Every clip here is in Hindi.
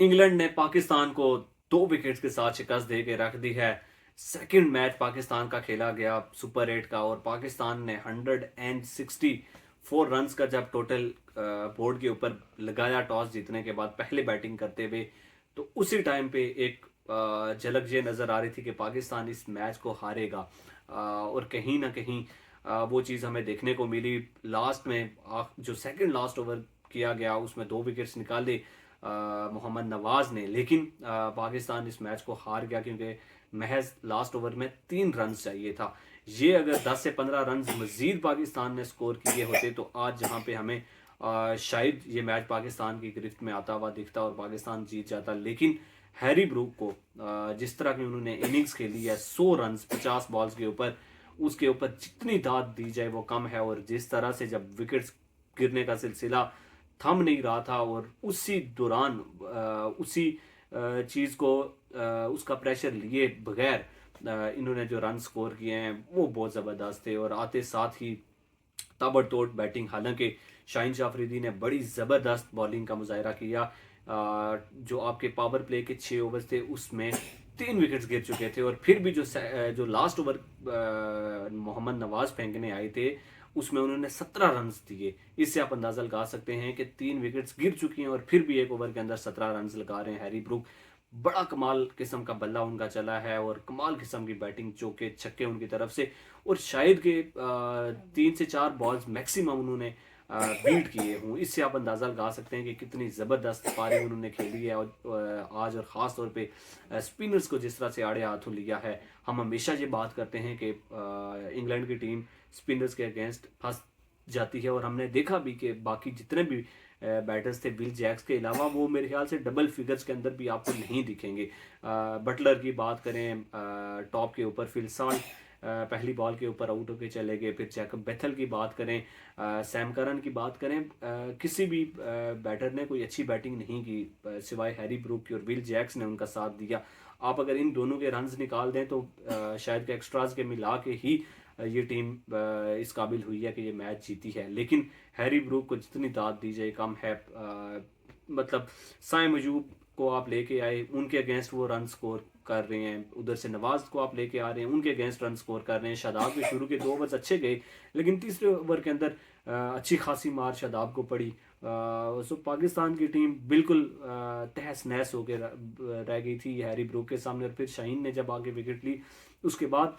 इंग्लैंड ने पाकिस्तान को 2 विकेट्स के साथ शिकस्त दे के रख दी है। सेकंड मैच पाकिस्तान का खेला गया सुपर 8 का, और पाकिस्तान ने 164 रन्स का जब टोटल बोर्ड के ऊपर लगाया टॉस जीतने के बाद पहले बैटिंग करते हुए, तो उसी टाइम पे एक झलक ये नज़र आ रही थी कि पाकिस्तान इस मैच को हारेगा। और कहीं ना कहीं वो चीज़ हमें देखने को मिली। लास्ट में जो सेकंड लास्ट ओवर किया गया उसमें 2 विकेट्स निकाले मोहम्मद नवाज ने, लेकिन पाकिस्तान इस मैच को हार गया क्योंकि महज लास्ट ओवर में 3 रन चाहिए था। ये अगर 10 से 15 रन मजीद पाकिस्तान ने स्कोर किए होते तो आज जहां पे हमें शायद ये मैच पाकिस्तान की गिरफ्त में आता हुआ दिखता और पाकिस्तान जीत जाता। लेकिन हैरी ब्रूक को जिस तरह की उन्होंने इनिंग्स खेली है, 100 रन 50 बॉल्स के ऊपर, उसके ऊपर जितनी दाद दी जाए वो कम है। और जिस तरह से जब विकेट्स गिरने का सिलसिला थम नहीं रहा था और उसी दौरान उसी चीज़ को उसका प्रेशर लिए बगैर इन्होंने जो रन स्कोर किए हैं वो बहुत ज़बरदस्त थे। और आते साथ ही ताबड़तोड़ बैटिंग, हालांकि शाहीन शाह अफरीदी ने बड़ी ज़बरदस्त बॉलिंग का मुजाहरा किया। जो आपके पावर प्ले के 6 ओवर्स थे उसमें 3 विकेट्स गिर चुके थे, और फिर भी जो लास्ट ओवर मोहम्मद नवाज फेंकने आए थे उसमें उन्होंने 17 रन दिए। इससे आप अंदाजा लगा सकते हैं कि 3 विकेट्स गिर चुकी हैं और फिर भी एक ओवर के अंदर 17 रन लगा रहे हैं हैरी ब्रूक। बड़ा कमाल किस्म का बल्ला उनका चला है और कमाल किस्म की बैटिंग, चौके छक्के उनकी तरफ से। और शायद के 3 से 4 बॉल्स मैक्सिमम उन्होंने बीट किए हूँ। इससे आप अंदाज़ा लगा सकते हैं कि कितनी ज़बरदस्त पारी उन्होंने खेली है। और आज और ख़ास तौर पे स्पिनर्स को जिस तरह से आड़े हाथों लिया है। हम हमेशा ये बात करते हैं कि इंग्लैंड की टीम स्पिनर्स के अगेंस्ट फंस जाती है, और हमने देखा भी कि बाकी जितने भी बैटर्स थे विल जैक्स के अलावा, वो मेरे ख्याल से डबल फिगर्स के अंदर भी आपको नहीं दिखेंगे। बटलर की बात करें, टॉप के ऊपर फिल सॉल्ट पहली बॉल के ऊपर आउट होके चले गए। फिर जैकब बेथल की बात करें, सैम करन की बात करें, किसी भी बैटर ने कोई अच्छी बैटिंग नहीं की सिवाय हैरी ब्रूक की, और विल जैक्स ने उनका साथ दिया। आप अगर इन दोनों के रन्स निकाल दें तो शायद के एक्स्ट्राज के मिला के ही ये टीम इस काबिल हुई है कि ये मैच जीती है। लेकिन हैरी ब्रूक को जितनी दाद दी जाए कम है। मतलब साय मजूब को आप लेके आए, उनके अगेंस्ट वो रन स्कोर कर रहे हैं। उधर से नवाज को आप लेके आ रहे हैं, उनके अगेंस्ट रन स्कोर कर रहे हैं। शादाब के शुरू के 2 ओवर्स अच्छे गए, लेकिन तीसरे ओवर के अंदर अच्छी खासी मार शादाब को पड़ी। सो पाकिस्तान की टीम बिल्कुल तहस नहस होकर रह गई थी हैरी ब्रूक के सामने। और फिर शाहीन ने जब आगे विकेट ली उसके बाद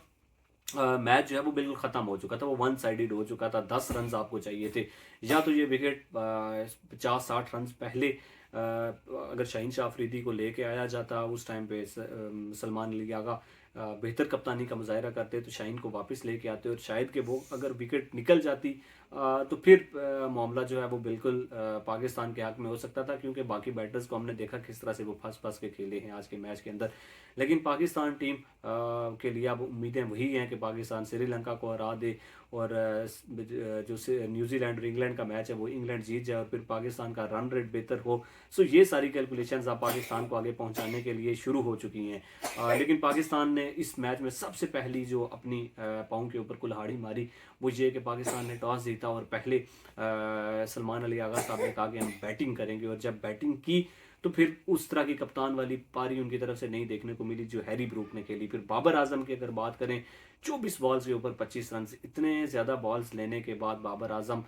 मैच जो है वो बिल्कुल ख़त्म हो चुका था, वो वन साइडेड हो चुका था। 10 रन आपको चाहिए थे, या तो ये विकेट 50-60 रन पहले अगर शाहीन शाह अफरीदी को लेके आया जाता उस टाइम पे, सलमान अली आगा बेहतर कप्तानी का मुजाहरा करते तो शाहीन को वापस लेके आते, और शायद कि वो अगर विकेट निकल जाती तो फिर मामला जो है वो बिल्कुल पाकिस्तान के हक में हो सकता था, क्योंकि बाकी बैटर्स को हमने देखा किस तरह से वो फंस फंस के खेले हैं आज के मैच के अंदर। लेकिन पाकिस्तान टीम के लिए अब उम्मीदें वही हैं कि पाकिस्तान श्रीलंका को हरा दे, और जो न्यूजीलैंड और इंग्लैंड का मैच है वो इंग्लैंड जीत जाए और फिर पाकिस्तान का रन रेट बेहतर हो। सो ये सारी कैलकुलेशंस अब पाकिस्तान को आगे पहुंचाने के लिए शुरू हो चुकी हैं। लेकिन पाकिस्तान ने इस मैच में सबसे पहली जो अपनी पाँव के ऊपर कुल्हाड़ी मारी वो ये कि पाकिस्तान ने टॉस जीता, और पहले सलमान अली आगा साहब ने कहा कि हम बैटिंग करेंगे। और जब बैटिंग की तो फिर उस तरह की कप्तान वाली पारी उनकी तरफ से नहीं देखने को मिली जो हैरी ब्रूक ने खेली। फिर बाबर आजम की अगर बात करें, 24 बॉल्स के ऊपर 25 रन, इतने ज़्यादा बॉल्स लेने के बाद बाबर आजम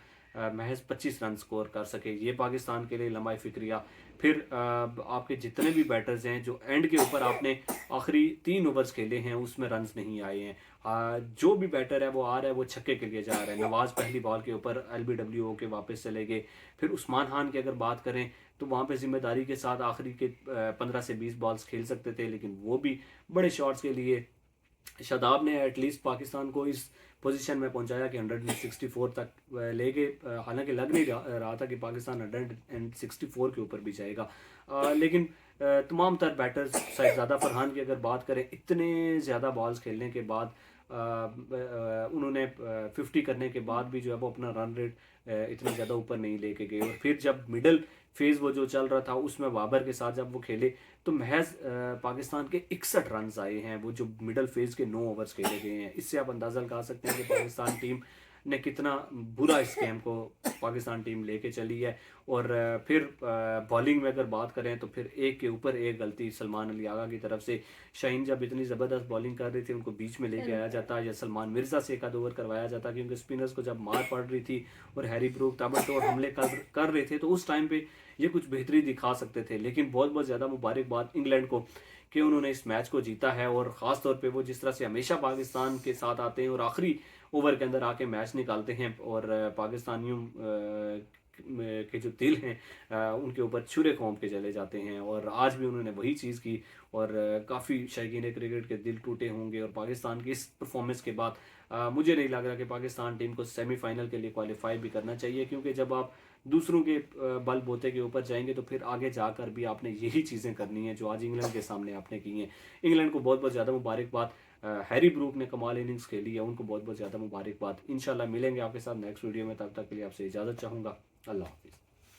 महज 25 रन स्कोर कर सके, ये पाकिस्तान के लिए लम्हा फिक्रिया। फिर आपके जितने भी बैटर्स हैं जो एंड के ऊपर आपने आखिरी 3 ओवर्स खेले हैं उसमें रन्स नहीं आए हैं। जो भी बैटर है वो आ रहा है वो छक्के के लिए जा रहा है। नवाज पहली बॉल के ऊपर LBW के वापस चले गए। फिर उस्मान खान की अगर बात करें तो वहाँ पे जिम्मेदारी के साथ आखिरी के 15 से 20 बॉल्स खेल सकते थे, लेकिन वो भी बड़े शॉट्स के लिए। शादाब ने एटलीस्ट पाकिस्तान को इस पोजीशन में पहुंचाया कि 164 तक ले गए। हालांकि लग नहीं रहा था कि पाकिस्तान 164 के ऊपर भी जाएगा। लेकिन तमाम तर बैटर्स, शाहजादा फरहान की अगर बात करें, इतने ज़्यादा बॉल्स खेलने के बाद उन्होंने 50 करने के बाद भी जो है वो अपना रन रेट इतना ज़्यादा ऊपर नहीं लेके गए। और फिर जब मिडल फेज़ वो जो चल रहा था उसमें बाबर के साथ जब वो खेले तो महज पाकिस्तान के 61 रन आए हैं, वो जो मिडल फेज़ के 9 ओवर्स खेले गए हैं। इससे आप अंदाज़ा लगा सकते हैं कि पाकिस्तान टीम ने कितना बुरा इस गेम को पाकिस्तान टीम लेके चली है। और फिर बॉलिंग में अगर बात करें तो फिर एक के ऊपर एक गलती सलमान अली आगा की तरफ से। शाहीन जब इतनी ज़बरदस्त बॉलिंग कर रही थी उनको बीच में लेके आया जाता या सलमान मिर्ज़ा से एक आध ओवर करवाया जाता, क्योंकि स्पिनर्स को जब मार पड़ रही थी और हैरी ब्रूक ताबड़तोड़ हमले कर रहे थे तो उस टाइम पे ये कुछ बेहतरी दिखा सकते थे। लेकिन बहुत बहुत ज़्यादा मुबारकबाद इंग्लैंड को कि उन्होंने इस मैच को जीता है, और ख़ास तौर पे वो जिस तरह से हमेशा पाकिस्तान के साथ आते हैं और आखिरी ओवर के अंदर आके मैच निकालते हैं और पाकिस्तानियों के जो दिल हैं उनके ऊपर छुरे घोंप के चले जाते हैं। और आज भी उन्होंने वही चीज़ की और काफ़ी शायकीन क्रिकेट के दिल टूटे होंगे। और पाकिस्तान की इस परफॉर्मेंस के बाद मुझे नहीं लग रहा कि पाकिस्तान टीम को सेमीफाइनल के लिए क्वालिफाई भी करना चाहिए, क्योंकि जब आप दूसरों के बल बोते के ऊपर जाएंगे तो फिर आगे जाकर भी आपने यही चीज़ें करनी है जो आज इंग्लैंड के सामने आपने की हैं। इंग्लैंड को बहुत बहुत ज़्यादा मुबारकबाद। हैरी ब्रूक ने कमाल इनिंग्स खेली है, उनको बहुत बहुत ज़्यादा मुबारकबाद। इंशाल्लाह मिलेंगे आपके साथ नेक्स्ट वीडियो में, तब तक के लिए आपसे इजाज़त चाहूँगा। अल्लाह हाफिज़।